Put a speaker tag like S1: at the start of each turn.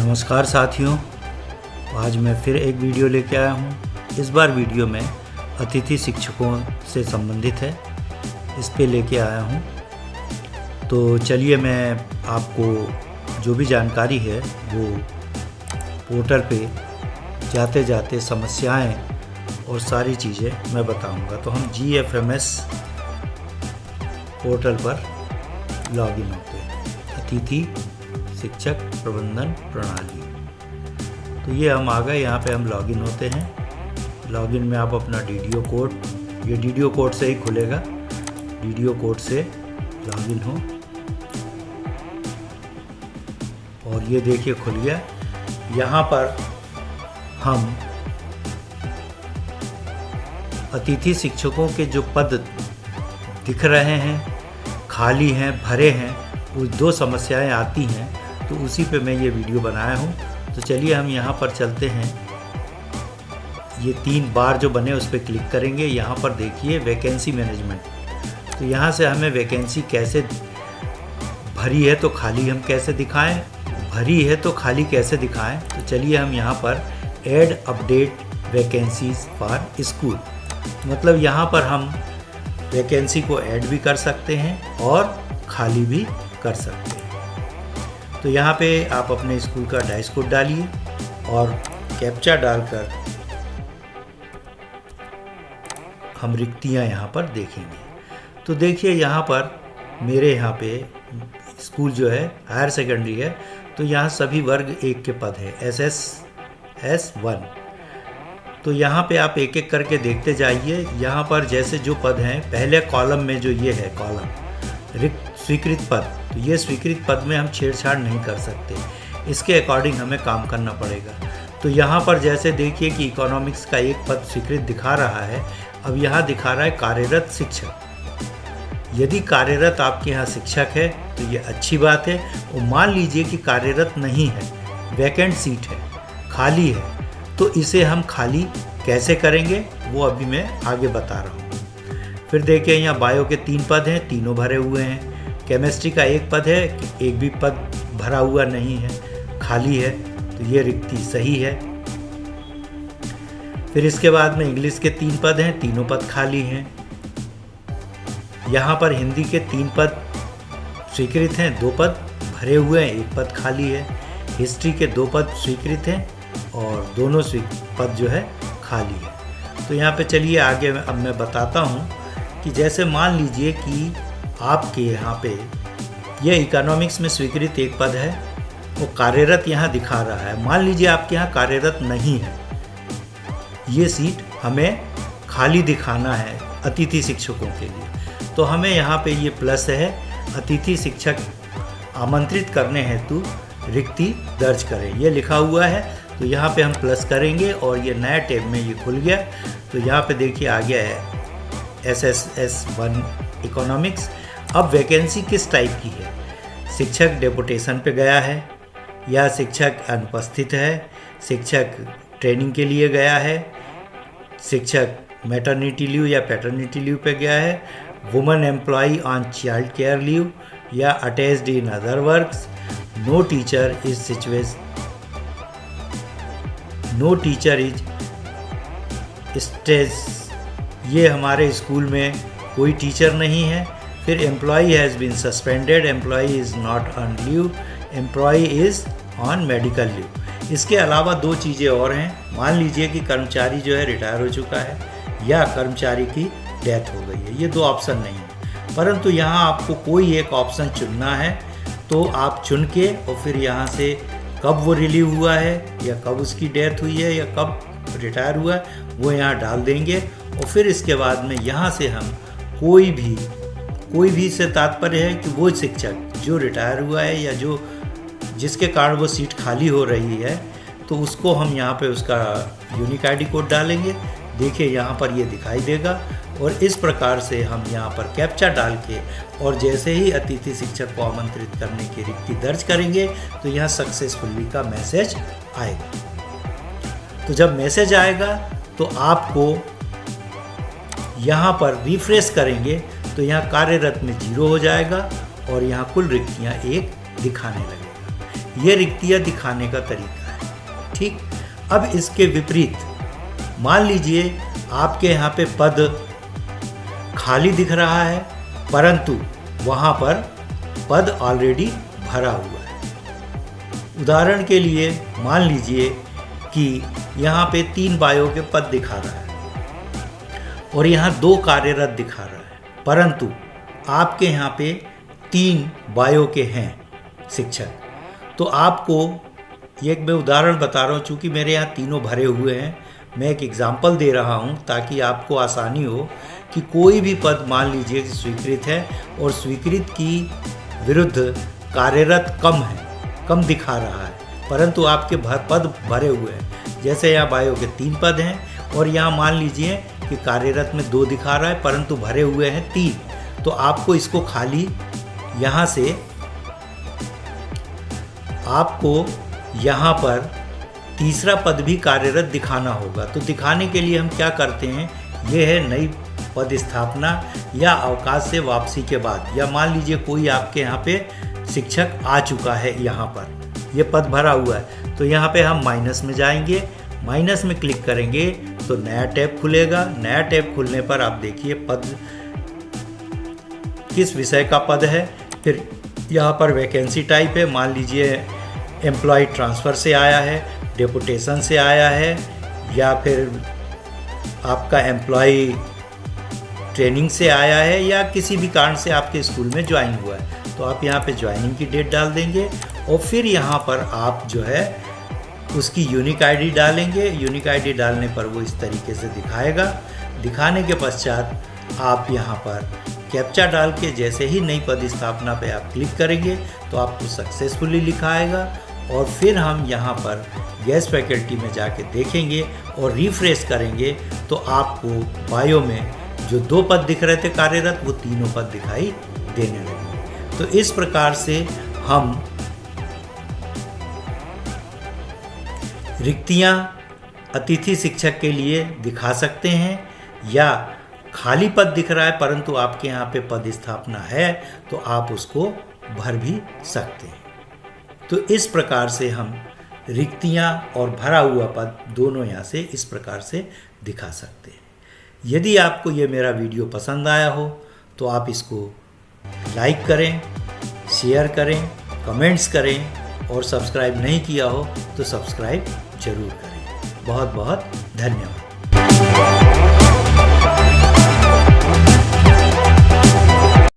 S1: नमस्कार साथियों, आज मैं फिर एक वीडियो लेके आया हूँ। इस बार वीडियो में अतिथि शिक्षकों से संबंधित है, इस पे लेके आया हूँ। तो चलिए मैं आपको जो भी जानकारी है वो पोर्टल पे जाते जाते समस्याएं और सारी चीज़ें मैं बताऊँगा। तो हम GFMS पोर्टल पर लॉगिन होते हैं, अतिथि शिक्षक प्रबंधन प्रणाली। तो ये हम आ गए, यहाँ पे हम लॉगिन होते हैं। लॉगिन में आप अपना DDO कोड, ये DDO कोड से ही खुलेगा, DDO कोड से लॉगिन हो। और ये देखिए खुल गया। यहाँ पर हम अतिथि शिक्षकों के जो पद दिख रहे हैं, खाली हैं, भरे हैं, वो दो समस्याएं आती हैं, तो उसी पे मैं ये वीडियो बनाया हूँ। तो चलिए हम यहाँ पर चलते हैं। ये 3 बार जो बने उस पर क्लिक करेंगे। यहाँ पर देखिए वैकेंसी मैनेजमेंट। तो यहाँ से हमें वैकेंसी कैसे भरी है तो खाली हम कैसे दिखाएं, भरी है तो खाली कैसे दिखाएं। तो चलिए हम यहाँ पर add update vacancies for school, मतलब यहाँ पर हम वैकेंसी को ऐड भी कर सकते हैं और खाली भी कर सकते हैं। तो यहाँ पे आप अपने स्कूल का डाइस कोड डालिए और कैप्चा डालकर हम रिक्तियाँ यहाँ पर देखेंगे। तो देखिए यहाँ पर मेरे यहाँ पे स्कूल जो है हायर सेकेंडरी है, तो यहाँ सभी वर्ग 1 के पद है, SSS1। तो यहाँ पे आप एक एक करके देखते जाइए। यहाँ पर जैसे जो पद हैं, पहले कॉलम में जो ये है कॉलम रिक्त स्वीकृत पद, तो ये स्वीकृत पद में हम छेड़छाड़ नहीं कर सकते, इसके अकॉर्डिंग हमें काम करना पड़ेगा। तो यहाँ पर जैसे देखिए कि इकोनॉमिक्स का एक पद स्वीकृत दिखा रहा है, अब यहाँ दिखा रहा है कार्यरत शिक्षक। यदि कार्यरत आपके यहाँ शिक्षक है तो ये अच्छी बात है। और मान लीजिए कि कार्यरत नहीं है, वैकेंट सीट है, खाली है, तो इसे हम खाली कैसे करेंगे वो अभी मैं आगे बता रहा हूँ। फिर देखिए यहाँ बायो के 3 पद हैं, तीनों भरे हुए हैं। केमिस्ट्री का 1 पद है, एक भी पद भरा हुआ नहीं है, खाली है, तो ये रिक्ति सही है। फिर इसके बाद में इंग्लिश के 3 पद हैं, तीनों पद खाली हैं। यहाँ पर हिंदी के 3 पद स्वीकृत हैं, 2 पद भरे हुए हैं, 1 पद खाली है। हिस्ट्री के 2 पद स्वीकृत हैं और दोनों पद जो है खाली है। तो यहाँ पे चलिए आगे अब मैं बताता हूँ कि जैसे मान लीजिए कि आपके यहाँ पे ये इकोनॉमिक्स में स्वीकृत 1 पद है, वो कार्यरत यहाँ दिखा रहा है। मान लीजिए आपके यहाँ कार्यरत नहीं है, ये सीट हमें खाली दिखाना है अतिथि शिक्षकों के लिए। तो हमें यहाँ पे ये प्लस है, अतिथि शिक्षक आमंत्रित करने हेतु रिक्ति दर्ज करें, ये लिखा हुआ है। तो यहाँ पे हम प्लस करेंगे और ये नया टैब में ये खुल गया। तो यहाँ पे देखिए आ गया है SSS1 इकोनॉमिक्स। अब वैकेंसी किस टाइप की है, शिक्षक डेपुटेशन पे गया है या शिक्षक अनुपस्थित है, शिक्षक ट्रेनिंग के लिए गया है, शिक्षक मैटरनिटी लीव या पैटर्निटी लीव पे गया है, woman employee on child care leave या attached in other works, no teacher is situation, no teacher is stage, ये हमारे स्कूल में कोई टीचर नहीं है। फिर employee has been suspended, employee is not on leave, employee is on medical leave. इसके अलावा 2 चीज़ें और हैं। मान लीजिए कि कर्मचारी जो है रिटायर हो चुका है या कर्मचारी की डेथ हो गई है, ये 2 ऑप्शन नहीं है, परंतु यहाँ आपको कोई एक ऑप्शन चुनना है। तो आप चुन के और फिर यहाँ से कब वो रिलीव हुआ है या कब उसकी डेथ हुई है या कब रिटायर हुआ है वो यहाँ डाल देंगे। और फिर इसके बाद में यहाँ से हम कोई भी से तात्पर्य है कि वो शिक्षक जो रिटायर हुआ है या जो जिसके कारण वो सीट खाली हो रही है, तो उसको हम यहाँ पे उसका यूनिक ID कोड डालेंगे। देखिए यहाँ पर ये दिखाई देगा और इस प्रकार से हम यहाँ पर कैप्चा डाल के और जैसे ही अतिथि शिक्षक को आमंत्रित करने की रिक्ति दर्ज करेंगे तो यहाँ सक्सेसफुली का मैसेज आएगा। तो जब मैसेज आएगा तो आपको यहाँ पर रिफ्रेश करेंगे तो यहाँ कार्यरत में 0 हो जाएगा और यहाँ कुल रिक्तियाँ 1 दिखाने लगेगा। ये रिक्तियाँ दिखाने का तरीका है। ठीक, अब इसके विपरीत मान लीजिए आपके यहाँ पे पद खाली दिख रहा है, परंतु वहाँ पर पद ऑलरेडी भरा हुआ है। उदाहरण के लिए मान लीजिए कि यहाँ पे 3 बायो के पद दिखा रहा है और यहाँ 2 कार्यरत दिखा रहा है, परंतु आपके यहाँ पे 3 बायो के हैं शिक्षक। तो आपको एक मैं उदाहरण बता रहा हूँ, चूँकि मेरे यहाँ तीनों भरे हुए हैं, मैं एक एग्जाम्पल दे रहा हूँ ताकि आपको आसानी हो कि कोई भी पद मान लीजिए कि स्वीकृत है और स्वीकृत की विरुद्ध कार्यरत कम है, कम दिखा रहा है, परंतु आपके पद भरे हुए हैं। जैसे यहाँ बायो के 3 पद हैं और यहाँ मान लीजिए कि कार्यरत में 2 दिखा रहा है, परंतु भरे हुए हैं 3। तो आपको इसको खाली यहाँ से आपको यहाँ पर तीसरा पद भी कार्यरत दिखाना होगा। तो दिखाने के लिए हम क्या करते हैं, ये है नई पद स्थापना या अवकाश से वापसी के बाद, या मान लीजिए कोई आपके यहाँ पे शिक्षक आ चुका है, यहाँ पर ये पद भरा हुआ है, तो यहाँ पे हम माइनस में जाएंगे, माइनस में क्लिक करेंगे तो नया टैब खुलेगा। नया टैब खुलने पर आप देखिए पद किस विषय का पद है, फिर यहाँ पर वैकेंसी टाइप है, मान लीजिए एम्प्लॉय ट्रांसफ़र से आया है, डेपुटेशन से आया है, या फिर आपका एम्प्लॉय ट्रेनिंग से आया है, या किसी भी कारण से आपके स्कूल में ज्वाइन हुआ है। तो आप यहाँ पे ज्वाइनिंग की डेट डाल देंगे और फिर यहाँ पर आप जो है उसकी यूनिक आईडी डालेंगे। यूनिक आईडी डालने पर वो इस तरीके से दिखाएगा। दिखाने के पश्चात आप यहाँ पर कैप्चा डाल के जैसे ही नई पद स्थापना पे आप क्लिक करेंगे तो आपको सक्सेसफुली लिखाएगा, और फिर हम यहाँ पर गेस्ट फैकल्टी में जाके देखेंगे और रिफ्रेश करेंगे तो आपको बायो में जो 2 पद दिख रहे थे कार्यरत, वो तीनों पद दिखाई देने लगे। तो इस प्रकार से हम रिक्तियाँ अतिथि शिक्षक के लिए दिखा सकते हैं, या खाली पद दिख रहा है परंतु आपके यहाँ पे पद स्थापना है तो आप उसको भर भी सकते हैं। तो इस प्रकार से हम रिक्तियाँ और भरा हुआ पद दोनों यहाँ से इस प्रकार से दिखा सकते हैं। यदि आपको ये मेरा वीडियो पसंद आया हो तो आप इसको लाइक करें, शेयर करें, कमेंट्स करें, और सब्सक्राइब नहीं किया हो तो सब्सक्राइब जरूर करें। बहुत बहुत धन्यवाद।